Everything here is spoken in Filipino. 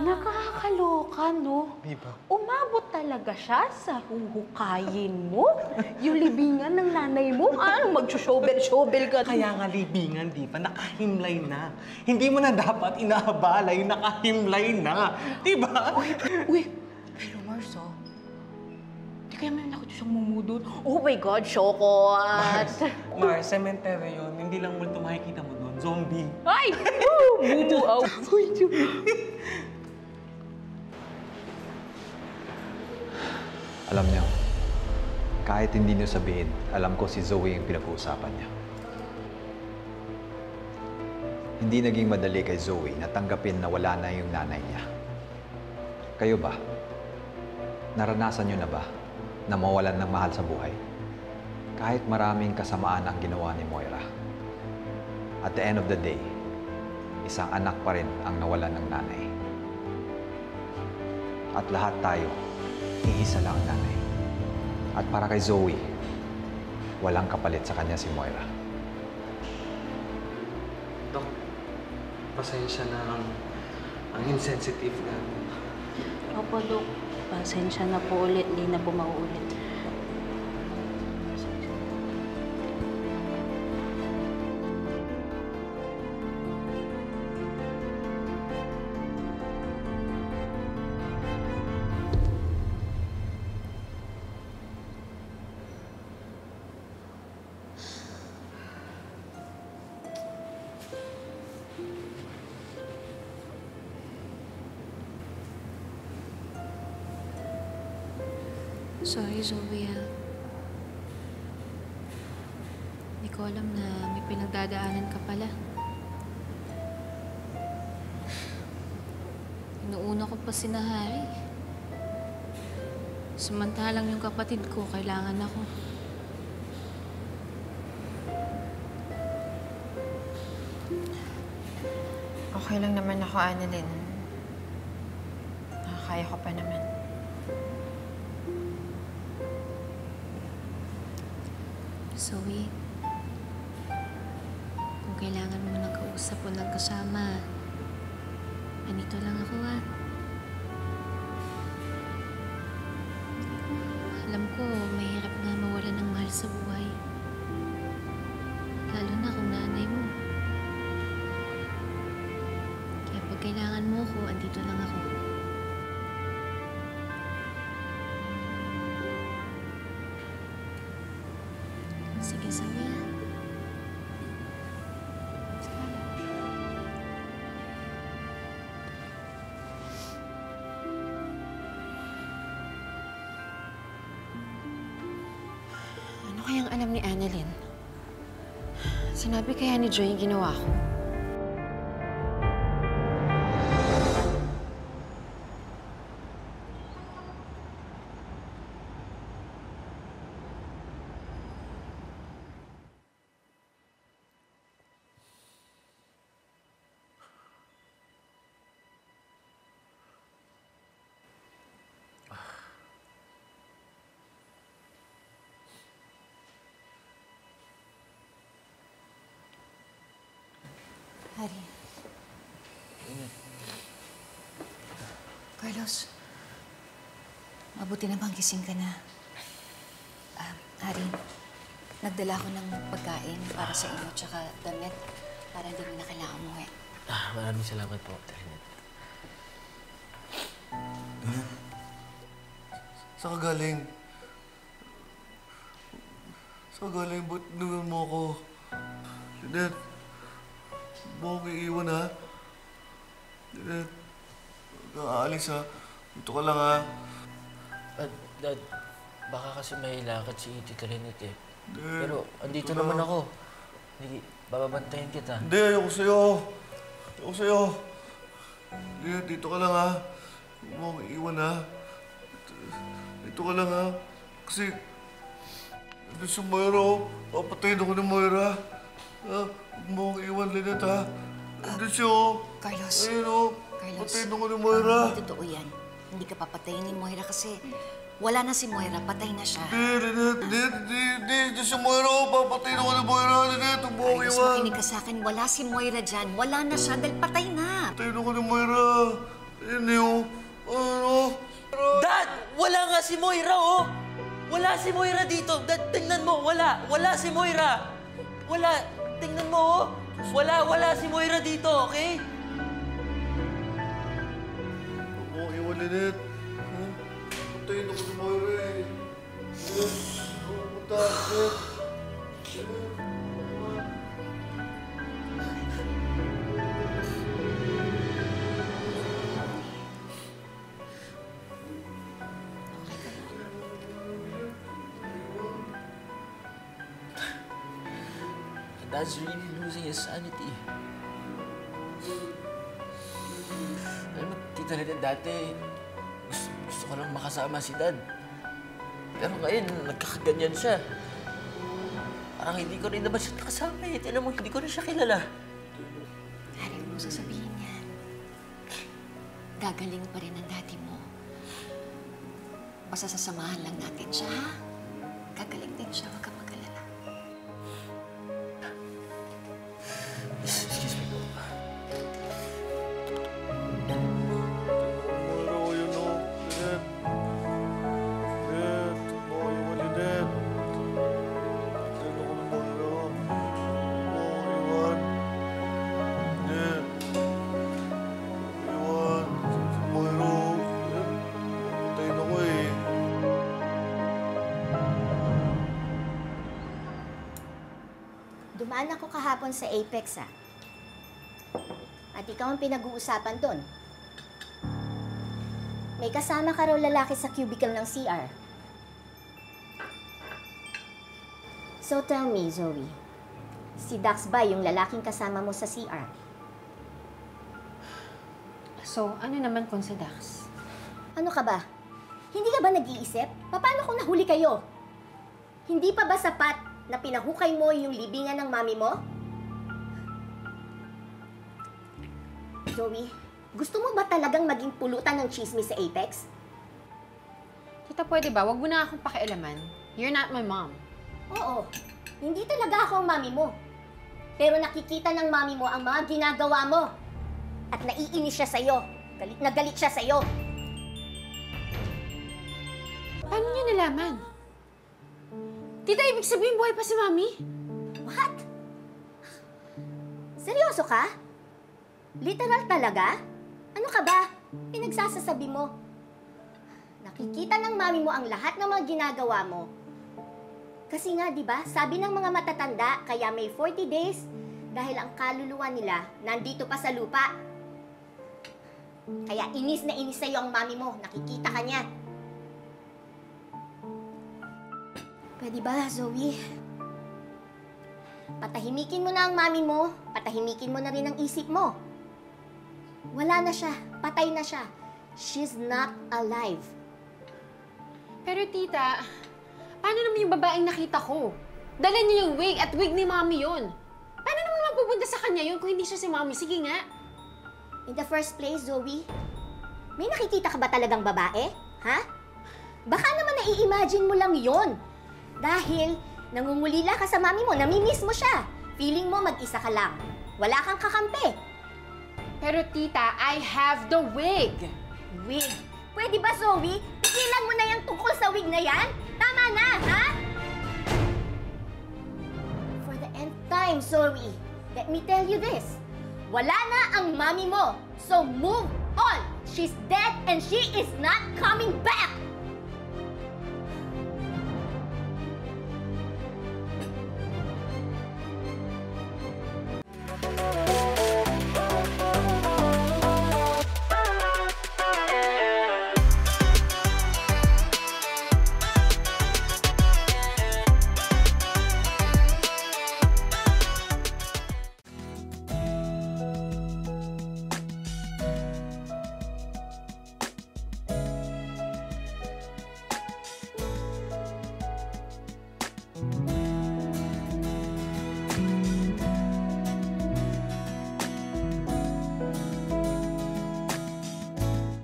Nakakaloka, no? Diba? Umabot talaga siya sa huhukayin mo. Yung libingan ng nanay mo, mag-shobel-shobel ka. Kaya nga libingan, di ba? Nakahimlay na. Hindi mo na dapat inaabalay, nakahimlay na. Di ba? Uy, pero Marso, di kaya man ako siyang mumudot. Oh my God, Shokot! Mars, cemetery yun. Hindi lang multo makikita mo doon. Zombie. Ay! Mumu out! Alam niyo, kahit hindi niyo sabihin, alam ko si Zoe yung pinag-uusapan niya. Hindi naging madali kay Zoe na tanggapin na wala na yung nanay niya. Kayo ba? Naranasan niyo na ba na mawalan ng mahal sa buhay? Kahit maraming kasamaan ang ginawa ni Moira. At the end of the day, isang anak pa rin ang nawalan ng nanay. At lahat tayo, iisa lang ang nanay. At para kay Zoe, walang kapalit sa kanya si Moira. Dok, pasensya na ang insensitive na. Opo, Dok. Pasensya na po ulit. Hindi na po mauulit. Sorry, Zoe. Hindi ko alam na may pinagdadaanan ka pala. Inuuna ko pa si Nahari. Samantalang yung kapatid ko, kailangan ako. Okay lang naman ako, Annalyn. Nakakaya ko pa naman. Zoe, kung kailangan mo ng kausap o ng kasama, andito lang ako, ha? Alam ko, mahirap na mawalan ng mahal sa buhay. Lalo na kung nanay mo. Kaya pag kailangan mo ako, andito lang ako. Sige, Zoe, ha? Ano kayang alam ni Annalyn? Sinabi kaya ni Joy yung ginawa ko? Hari. Carlos, mabuti naman gising ka na. Hari, nagdala ko ng pagkain para sa iyo tsaka damit para hindi mo na kailangan umuwi. Maraming salamat po, Trinette. Saan ka galing? Saan ka galing? Ba't inuwan mo ako? Jeanette, huwag mo iiwan, ha? Jeanette, huwag kang aalis, ha? Dito ka lang, ha? Dad, baka kasi may lakad si Tita Lynette, eh. Dad, Pero andito dito naman lang. ako. Hindi, bababantayan kita. Hindi, ayoko sa'yo. Ayoko sa'yo. Jeanette, dito ka lang, ha? Huwag mo akong iiwan, ha? Dito ka lang, ha? Kasi, ano si Moira, oh. Papatayin ako ni Moira. Ha? Huwag mo akong iwan, Lynette, ha? Ano siya, oh. Carlos. Ayun, oh. Carlos. Patayin ako ni Moira. Hindi totoo yan. Hindi ka papatayin ni Moira kasi wala na si Moira, patay na siya. Hindi, Lynette. Hindi si Moira, oh. Papatayin ako ni Moira, Lynette. Huwag mo akong Carlos, iwan. makinig ka sa akin. Wala si Moira dyan. Wala na siya dahil patay na. Patayin ako ni Moira. Hindi oh. Ano? Dad! Wala nga si Moira, oh! Wala si Moira dito. Dad, tingnan mo. Wala. Wala si Moira. Wala. Tingnan mo, oh. Wala si Moira dito, okay? Huwag mo iwan, Lynette. Puntayin ako si Moira eh. Punta, Lynette. Dad's really losing his sanity. Alam mo, Tita Lynette, dati gusto ko lang makasama si Dad. Pero ngayon, nagkakaganyan siya. Parang hindi ko rin naman siya nakasama eh. Tignan mo, hindi ko rin siya kilala. Harry, huwag mo sasabihin yan. Gagaling pa rin ang daddy mo. Basta sasamahan lang natin siya, ha? Gagaling din siya, huwag kang mag-alala. Excuse me po. Moira ko yun oh. Lynette. Lynette. Huwag mo iwan, Lynette. Puntayin ako ni Moira. Huwag mo iwan. Lynette. Iwan. Si Moira. Lynette. Puntayin ako eh. Dumaan ako kahapon sa Apex, ah. At ikaw ang pinag-uusapan doon. May kasama ka raw lalaki sa cubicle ng CR. So tell me, Zoe, si Dax ba yung lalaking kasama mo sa CR? So, ano naman kung si Dax? Ano ka ba? Hindi ka ba nag-iisip? Paano kung nahuli kayo? Hindi pa ba sapat na pinahukay mo yung libingan ng mami mo? Zoe, gusto mo ba talagang maging pulutan ng chismis sa Apex? Tita, pwede ba? Huwag mo na akong pakialaman. You're not my mom. Oo, hindi talaga ako ang mami mo. Pero nakikita ng mami mo ang mga ginagawa mo. At naiinis siya sa'yo. Galit na galit siya sa'yo. Paano niyo nalaman? Tita, ibig sabihin buhay pa si Mami? What? Seryoso ka? Literal talaga? Ano ka ba? Pinagsasasabi mo. Nakikita ng mami mo ang lahat ng mga ginagawa mo. Kasi nga, di ba, sabi ng mga matatanda, kaya may 40 days dahil ang kaluluwa nila nandito pa sa lupa. Kaya inis na inis sa'yo ang mami mo. Nakikita ka niya. Pwede ba, Zoe? Patahimikin mo na ang mami mo. Patahimikin mo na rin ang isip mo. Wala na siya. Patay na siya. She's not alive. Pero tita, paano naman yung babaeng nakita ko? Dala niya yung wig at wig ni Mami yun. Paano naman mapupunta sa kanya yun kung hindi siya si Mami? Sige nga. In the first place, Zoe, may nakikita ka ba talagang babae? Ha? Baka naman nai-imagine mo lang yon. Dahil nangungulila ka sa mami mo, namimiss mo siya. Feeling mo mag-isa ka lang. Wala kang kakampi. Pero tita, I have the wig. Wig? Pwede ba, Zoe? Tigilan mo na yung tungkol sa wig na yan? Tama na, ha? For the nth time, Zoe, let me tell you this. Wala na ang mami mo. So move on. She's dead and she is not coming back.